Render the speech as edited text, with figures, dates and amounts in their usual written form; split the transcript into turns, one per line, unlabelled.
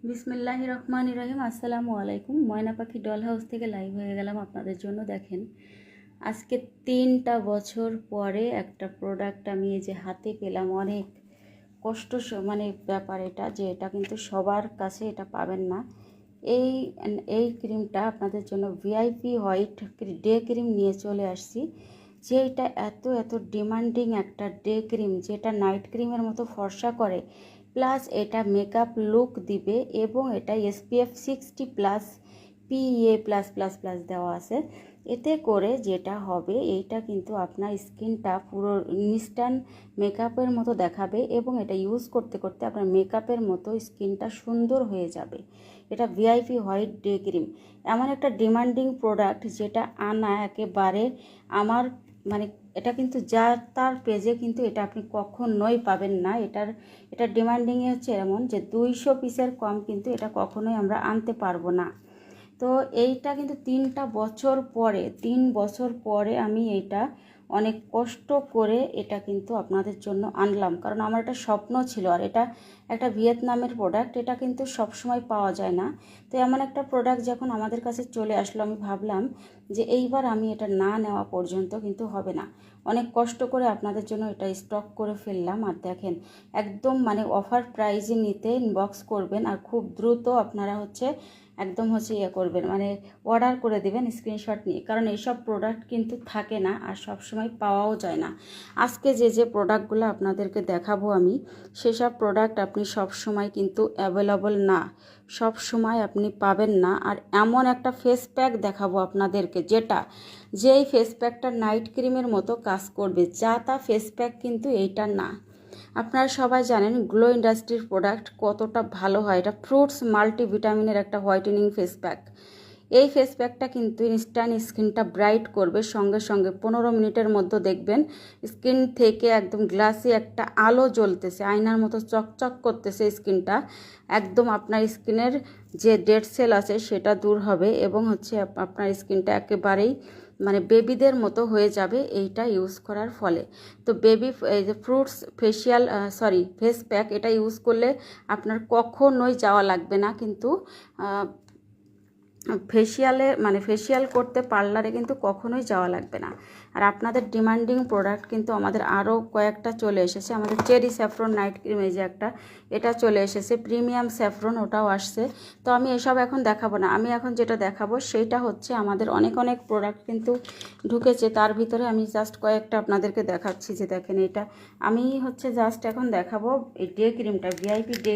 বিসমিল্লাহির রহমানির রহিম। আসসালামু আলাইকুম। ময়না পাখি ডল হাউস থেকে লাইভ হয়ে গেলাম আপনাদের জন্য। দেখেন, আজকে 3টা বছর পরে একটা প্রোডাক্ট আমি এই যে হাতে পেলাম। অনেক কষ্ট মানে ব্যাপার এটা, যে এটা কিন্তু সবার কাছে এটা পাবেন না। এই এই ক্রিমটা আপনাদের জন্য ভিআইপি হোয়াইট ডে ক্রিম নিয়ে চলে আসছি। যে এটা এত এত ডিমান্ডিং একটা ডে ক্রিম, যেটা নাইট ক্রিমের মতো ফর্সা করে, প্লাস এটা মেকআপ লুক দিবে, এবং এটা SPF 60+ PA+++ দেওয়া আছে। এতে করে যেটা হবে, এইটা কিন্তু আপনার স্কিনটা পুরো ইনস্ট্যান্ট মেকআপের মতো দেখাবে, এবং এটা ইউজ করতে করতে আপনার মেকআপের মতো স্কিনটা সুন্দর হয়ে যাবে। এটা ভিআইপি হোয়াইট ডে ক্রিম এমন একটা ডিমান্ডিং প্রোডাক্ট, যেটা আনা একেবারে আমার মানে এটা কিন্তু যার তার পেজে কিন্তু এটা আপনি কখনোই পাবেন না। এটা ডিমান্ডিংয়ে হচ্ছে এমন যে 200 পিসের কম কিন্তু এটা কখনোই আমরা আনতে পারবো না। তো এইটা কিন্তু 3 বছর পরে আমি এইটা অনেক কষ্ট করে এটা কিন্তু আপনাদের জন্য আনলাম, কারণ আমার একটা স্বপ্ন ছিল। আর এটা একটা ভিয়েতনামের প্রোডাক্ট, এটা কিন্তু সব সময় পাওয়া যায় না। তো এমন একটা প্রোডাক্ট যখন আমাদের কাছে চলে আসলো, আমি ভাবলাম যে এইবার আমি এটা না নেওয়া পর্যন্ত কিন্তু হবে না। অনেক কষ্ট করে আপনাদের জন্য এটা স্টক করে ফেললাম। আর দেখেন, একদম মানে অফার প্রাইজে নিতে ইনবক্স করবেন, আর খুব দ্রুত আপনারা একদম ইয়ে করবেন, মানে অর্ডার করে দিবেন স্ক্রিনশট নিয়ে, কারণ এইসব প্রোডাক্ট কিন্তু থাকে না আর সব সময় পাওয়াও যায় না। আজকে যে প্রোডাক্টগুলো আপনাদেরকে দেখাবো আমি, সেসব প্রোডাক্ট আপনি সব সময় কিন্তু অ্যাভেলেবল না, সব সময় আপনি পাবেন না। আর এমন একটা ফেস প্যাক দেখাবো আপনাদেরকে, যেই ফেস প্যাকটা নাইট ক্রিমের মতো কাজ করবে। যা তা ফেস প্যাক কিন্তু এইটা না। আপনারা সবাই জানেন গ্লো ইন্ডাস্ট্রির প্রোডাক্ট কতটা ভালো হয়। এটা ফ্রুটস মাল্টিভিটামিনের একটা হোয়াইটেনিং ফেস প্যাক। এই ফেস প্যাকটা কিন্তু ইনস্ট্যান্ট স্কিনটা ব্রাইট করবে, সঙ্গে সঙ্গে 15 মিনিটের মধ্যে দেখবেন স্কিন থেকে একদম গ্লাসি একটা আলো জ্বলতেছে, আয়নার মতো চকচক করতেছে স্কিনটা। একদম আপনার স্কিনের যে ডেড সেল আছে সেটা দূর হবে, এবং আপনার স্কিনটা একেবারেই মানে বেবিদের মতো হয়ে যাবে এইটা ইউজ করার ফলে। তো এই যে ফ্রুটস ফেস প্যাক, এটা ইউজ করলে আপনার কখনোই যাওয়া লাগবে না কিন্তু ফেসিয়াল করতে পার্লারে কিন্তু কখনোই যাওয়া লাগবে না। আর আপনাদের ডিমান্ডিং প্রোডাক্ট কিন্তু আমাদের আরও কয়েকটা চলে এসেছে। আমাদের চেরি স্যাফরন নাইট ক্রিম, এই যে একটা, এটা চলে এসেছে। প্রিমিয়াম স্যাফরন, ওটাও আসছে। তো আমি এসব এখন দেখাবো না। আমি এখন যেটা দেখাবো সেইটা হচ্ছে আমাদের অনেক অনেক প্রোডাক্ট কিন্তু ঢুকেছে, তার ভিতরে আমি জাস্ট কয়েকটা আপনাদেরকে দেখাচ্ছি। যে দেখেন, এটা আমি জাস্ট এখন দেখাবো এই ডে ক্রিমটা, ভিআইপি ডে